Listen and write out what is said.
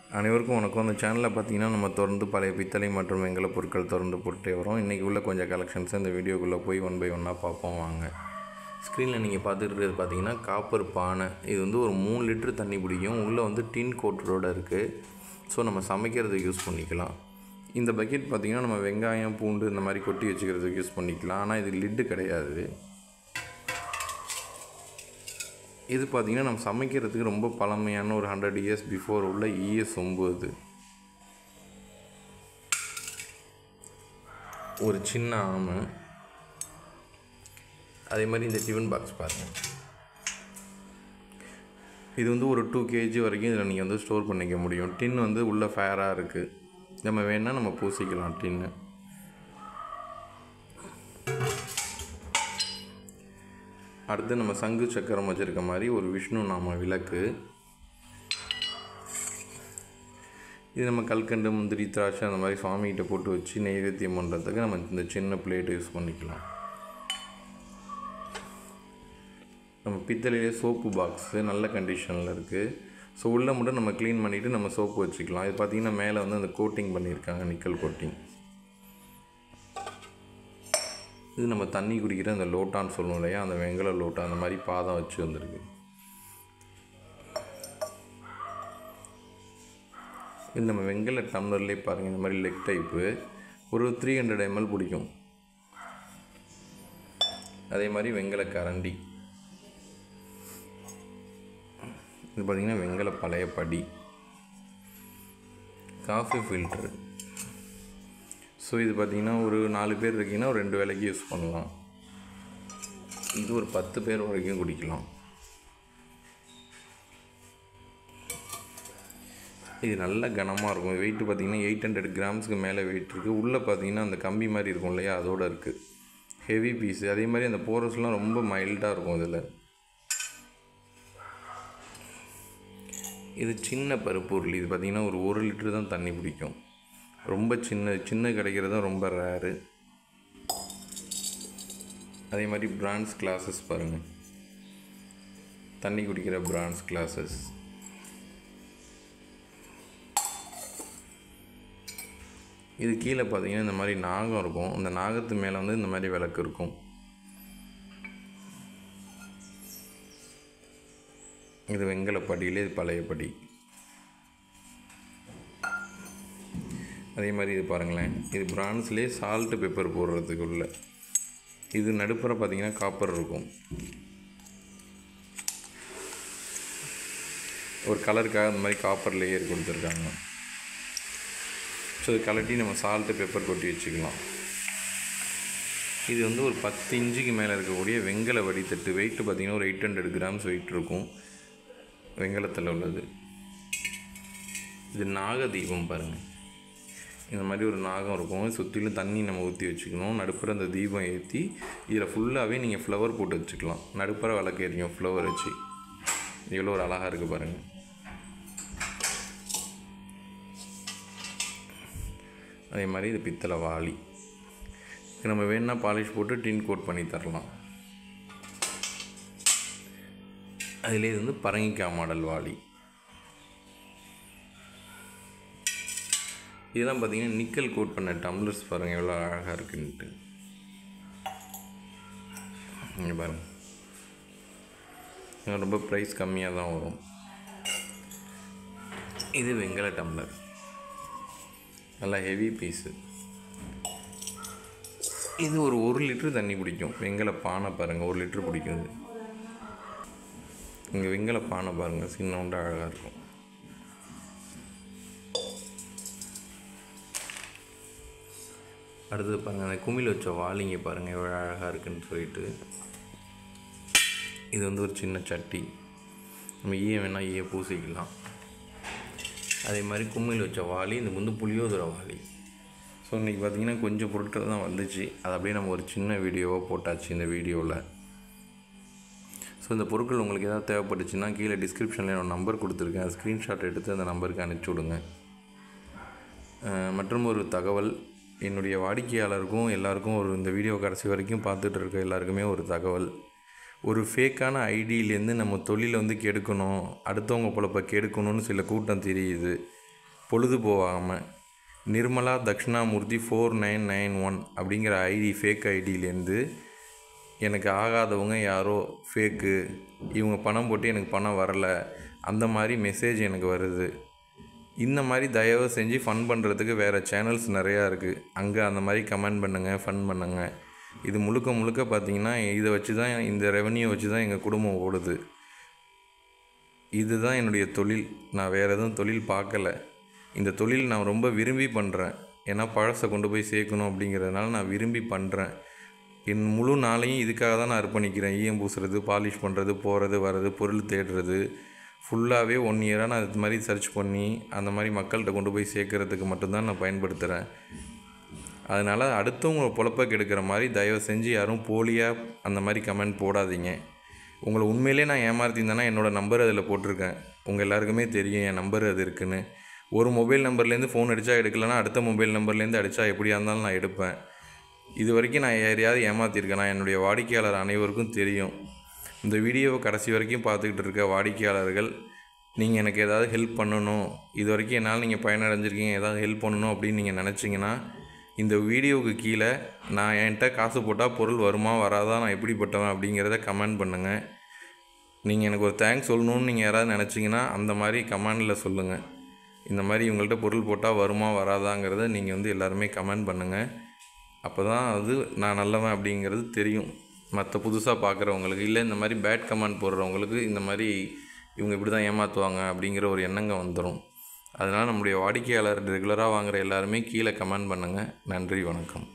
அனைவருக்கும் வணக்கம். அந்த சேனலில் பார்த்தீங்கன்னா நம்ம தொடர்ந்து பழைய பித்தளை மற்றும் வெங்கல பொருட்கள் தொடர்ந்து போட்டே வரோம். இன்றைக்கி உள்ள கொஞ்சம் கலெக்ஷன்ஸை இந்த வீடியோக்குள்ளே போய் ஒன் பை ஒன்னாக பார்ப்போம் வாங்க. ஸ்க்ரீனில் நீங்கள் பார்த்துட்டு இருக்கிறது பார்த்தீங்கன்னா காப்பர் பானை. இது வந்து ஒரு 3 லிட்டர் தண்ணி பிடிக்கும். உள்ளே வந்து டின் கோட்டரோடு இருக்குது. ஸோ நம்ம சமைக்கிறதுக்கு யூஸ் பண்ணிக்கலாம். இந்த பக்கெட் பார்த்திங்கன்னா நம்ம வெங்காயம் பூண்டு இந்த மாதிரி கொட்டி வச்சுக்கிறதுக்கு யூஸ் பண்ணிக்கலாம். ஆனால் இது லிட்டு கிடையாது. இது பார்த்திங்கன்னா நம்ம சமைக்கிறதுக்கு ரொம்ப பழமையான ஒரு 100 இயர்ஸ் பிஃபோர் உள்ள சொம்பு. இது ஒரு சின்ன ஆமை. அதே மாதிரி இந்த டிஃபன் பாக்ஸ் பாருங்கள். இது வந்து ஒரு 2 kg வரைக்கும் இதில் நீங்கள் வந்து ஸ்டோர் பண்ணிக்க முடியும். டின் வந்து உள்ளே ஃபேராக இருக்குது. நம்ம வேணால் நம்ம பூசிக்கலாம் டின்னு. அடுத்து நம்ம சங்கு சக்கரம் வச்சுருக்க மாதிரி ஒரு விஷ்ணு நாம விளக்கு. இது நம்ம கல்கண்டு முந்திரி திராட்சை அந்த மாதிரி சுவாமிகிட்ட போட்டு வச்சு நைவேத்தியம் பண்ணுறதுக்கு நம்ம இந்த சின்ன பிளேட்டு யூஸ் பண்ணிக்கலாம். நம்ம பித்தளையிலே சோப்பு பாக்ஸு நல்ல கண்டிஷனில் இருக்குது. ஸோ உள்ளே மட்டும் நம்ம க்ளீன் பண்ணிவிட்டு நம்ம சோப்பு வச்சுக்கலாம். இது பார்த்திங்கன்னா மேலே வந்து அந்த கோட்டிங் பண்ணியிருக்காங்க, நிக்கல் கோட்டிங். இது நம்ம தண்ணி குடிக்கிற அந்த லோட்டான்னு சொல்லுவோம் இல்லையா, அந்த வெங்கல லோட்டா அந்த மாதிரி பாதம் வச்சு வந்திருக்கு. இது நம்ம வெங்கல டம்ளர்லேயே பாருங்கள், இந்த மாதிரி லெக் டைப்பு ஒரு 300 ml பிடிக்கும். அதே மாதிரி வெங்கல கரண்டி. இது பார்த்திங்கன்னா வெங்கல பழைய படி. Coffee filter. ஸோ இது பார்த்திங்கன்னா ஒரு 4 பேர் இருக்கீங்கன்னா ஒரு 2 வேளைக்கு யூஸ் பண்ணலாம். இது ஒரு 10 பேர் வரைக்கும் குடிக்கலாம். இது நல்ல கனமாக இருக்கும். வெயிட்டு பார்த்திங்கன்னா 800 கிராம்ஸ்க்கு மேலே வெயிட் இருக்குது. உள்ளே பார்த்திங்கன்னா அந்த கம்பி மாதிரி இருக்கும் இல்லையா, அதோடு இருக்குது. Heavy piece. அதே மாதிரி அந்த போரஸ்லாம் ரொம்ப மைல்டாக இருக்கும் இதில். இது சின்ன பருப்பு உருளி. இது பார்த்திங்கன்னா ஒரு 1 லிட்டர் தான் தண்ணி பிடிக்கும். ரொம்ப சின்ன கிடைக்கிறது தான் ரொம்ப ரேரு. அதே மாதிரி பிரான்ஸ் கிளாஸஸ் பாருங்கள், தண்ணி குடிக்கிற பிரான்ஸ் கிளாஸஸ். இது கீழே பார்த்தீங்கன்னா இந்த மாதிரி நாகம் இருக்கும். அந்த நாகத்து மேலே வந்து இந்த மாதிரி விளக்கு இருக்கும். இது வெங்கல படியிலே இது பழைய படி. அதே மாதிரி இது பாருங்களேன், இது பிரான்ஸ்லேயே சால்ட்டு பெப்பர் போடுறதுக்கு உள்ள. இது நடுப்புற பார்த்திங்கன்னா காப்பர் இருக்கும். ஒரு கலருக்காக அந்த மாதிரி காப்பர் லேயர் கொடுத்துருக்காங்க. ஸோ இது கலட்டி நம்ம சால்ட்டு பெப்பர் கொட்டி வச்சுக்கலாம். இது வந்து ஒரு 10 இன்ச்சுக்கு மேலே இருக்கக்கூடிய வெங்கல வடித்தட்டு. வெயிட்டு பார்த்திங்கன்னா ஒரு 800 கிராம்ஸ் வெயிட் இருக்கும் வெங்கலத்தில் உள்ளது. இது நாகதீபம் பாருங்கள். இந்த மாதிரி ஒரு நாகம் இருக்கும். சுற்றிலும் தண்ணி நம்ம ஊற்றி வச்சுக்கணும். நடுப்புற அந்த தீபம் ஏற்றி இதில் ஃபுல்லாகவே நீங்கள் ஃப்ளவர் போட்டு வச்சுக்கலாம். நடுப்புற விளக்கு எரியும் ஃப்ளவர் வச்சு. எவ்வளோ ஒரு அழகாக இருக்குது பாருங்கள். அதே மாதிரி இது பித்தளை வாளி. இது நம்ம வேணுன்னா பாலிஷ் போட்டு டின் கோட் பண்ணி தரலாம். அதிலே இது வந்து பரங்கிக்காய் மாடல் வாளி. இதெல்லாம் பார்த்திங்கன்னா நிக்கல் கோட் பண்ண டம்ளர்ஸ் பாருங்கள், எவ்வளோ அழகாக இருக்குன்ட்டு. இங்கே பாருங்கள், ரொம்ப ப்ரைஸ் கம்மியாக தான் வரும். இது வெங்கல டம்ளர், நல்லா ஹெவி பீஸு. இது ஒரு 1 லிட்டர் தண்ணி பிடிக்கும். வெங்கல பானை பாருங்கள், 1 லிட்டர் பிடிக்கும். இது இங்கே வெங்கல பானை பாருங்கள், சின்னோண்டு அழகாக இருக்கும். அடுத்தது பாருங்கள், அந்த குமிழ் வச்ச வாளிங்க பாருங்கள் எவ்வளோ அழகாக இருக்குன்னு சொல்லிட்டு. இது வந்து ஒரு சின்ன சட்டி. நம்ம வேணால் பூசிக்கலாம். அதே மாதிரி குமிழ் வச்ச வாளி. இது வந்து புளியோதரை வாளி. ஸோ இன்றைக்கி பார்த்திங்கன்னா கொஞ்சம் பொருட்கள் தான் வந்துச்சு. அதை அப்படியே நம்ம ஒரு சின்ன வீடியோவாக போட்டாச்சு இந்த வீடியோவில். ஸோ இந்த பொருட்கள் உங்களுக்கு ஏதாவது தேவைப்பட்டுச்சுன்னா கீழே டிஸ்கிரிப்ஷனில் என்னோடய நம்பர் கொடுத்துருக்கேன். அது ஸ்க்ரீன்ஷாட் எடுத்து அந்த நம்பருக்கு அனுப்பிச்சி விடுங்க. மற்றும் ஒரு தகவல், என்னுடைய வாடிக்கையாளருக்கும் எல்லாருக்கும் இந்த வீடியோ கடைசி வரைக்கும் பார்த்துட்டு இருக்க எல்லாருக்குமே ஒரு தகவல். ஒரு ஃபேக்கான ஐடியிலேருந்து நம்ம தொழிலை வந்து கெடுக்கணும், அடுத்தவங்க பொழப்பை கெடுக்கணும்னு சில கூட்டம் தெரியுது. பொழுது போகாமல் நிர்மலா தக்ஷணாமூர்த்தி 4991 அப்படிங்கிற ஃபேக் ஐடியிலேருந்து எனக்கு ஆகாதவங்க யாரோ ஃபேக்கு, இவங்க பணம் போட்டு எனக்கு பணம் வரலை, அந்த மாதிரி மெசேஜ் எனக்கு வருது. இந்த மாதிரி தயவு செஞ்சு ஃபன் பண்ணுறதுக்கு வேறு சேனல்ஸ் நிறையா இருக்குது. அங்கே அந்த மாதிரி கமெண்ட் பண்ணுங்கள், ஃபன் பண்ணுங்கள். இது முழுக்க முழுக்க பார்த்திங்கன்னா இதை வச்சு தான், இந்த ரெவன்யூ வச்சு தான் எங்கள் குடும்பம் ஓடுது. இதுதான் என்னுடைய தொழில். நான் வேறு எதுவும் தொழில் பார்க்கலை. இந்த தொழில் நான் ரொம்ப விரும்பி பண்ணுறேன். ஏன்னா பழசை கொண்டு போய் சேர்க்கணும் அப்படிங்கிறதுனால நான் விரும்பி பண்ணுறேன். என் முழு நாளையும் இதுக்காக தான் நான் அர்ப்பணிக்கிறேன். ஈயம் பூசுறது, பாலிஷ் பண்ணுறது, போகிறது வர்றது, பொருள் தேடுறது, ஃபுல்லாகவே 1 இயராக நான் இது மாதிரி சர்ச் பண்ணி அந்த மாதிரி மக்கள்கிட்ட கொண்டு போய் சேர்க்குறதுக்கு மட்டும்தான் நான் பயன்படுத்துகிறேன். அதனால் அடுத்தவங்க பொழப்ப கெடுக்கிற மாதிரி தயவு செஞ்சு யாரும் போலியாக அந்த மாதிரி கமெண்ட் போடாதீங்க. உங்களை உண்மையிலே நான் ஏமாற்றிருந்தேன்னா என்னோடய நம்பர் அதில் போட்டிருக்கேன். உங்கள் எல்லாருக்குமே தெரியும் என் நம்பர் அது இருக்குன்னு. ஒரு மொபைல் நம்பர்லேருந்து ஃபோன் அடித்தா எடுக்கலைன்னா அடுத்த மொபைல் நம்பர்லேருந்து அடித்தா எப்படியா இருந்தாலும் நான் எடுப்பேன். இது வரைக்கும் நான் யாரையாவது ஏமாற்றிருக்கேன். நான் என்னுடைய வாடிக்கையாளர் அனைவருக்கும் தெரியும். இந்த வீடியோவை கடைசி வரைக்கும் பார்த்துக்கிட்டு இருக்க வாடிக்கையாளர்கள், நீங்கள் எனக்கு ஏதாவது ஹெல்ப் பண்ணணும், இது வரைக்கும் என்னால் நீங்கள் பயனடைஞ்சிருக்கீங்க, ஏதாவது ஹெல்ப் பண்ணணும் அப்படின்னு நீங்கள் நினச்சிங்கன்னா இந்த வீடியோவுக்கு கீழே நான் என்கிட்ட காசு போட்டால் பொருள் வருமா வராதா, நான் எப்படிப்பட்டவன் அப்படிங்கிறத கமெண்ட் பண்ணுங்கள். நீங்கள் எனக்கு ஒரு தேங்க்ஸ் சொல்லணும்னு நீங்கள் யாராவது நினச்சிங்கன்னா அந்த மாதிரி கமெண்டில் சொல்லுங்கள். இந்த மாதிரி இவங்கள்ட்ட பொருள் போட்டால் வருமா வராதாங்கிறத நீங்கள் எல்லாருமே கமெண்ட் பண்ணுங்கள். அப்போ தான் அது நான் நல்லவன் அப்படிங்கிறது தெரியும் மற்ற புதுசாக பார்க்குறவங்களுக்கு. இல்லை இந்த மாதிரி பேட் கமெண்ட் போடுறவங்களுக்கு இந்த மாதிரி இவங்க இப்படி தான் ஏமாற்றுவாங்க அப்படிங்கிற ஒரு எண்ணங்க வந்துடும். அதனால் நம்முடைய வாடிக்கையாளர் ரெகுலராக வாங்குகிற எல்லாருமே கீழே கமெண்ட் பண்ணுங்கள். நன்றி, வணக்கம்.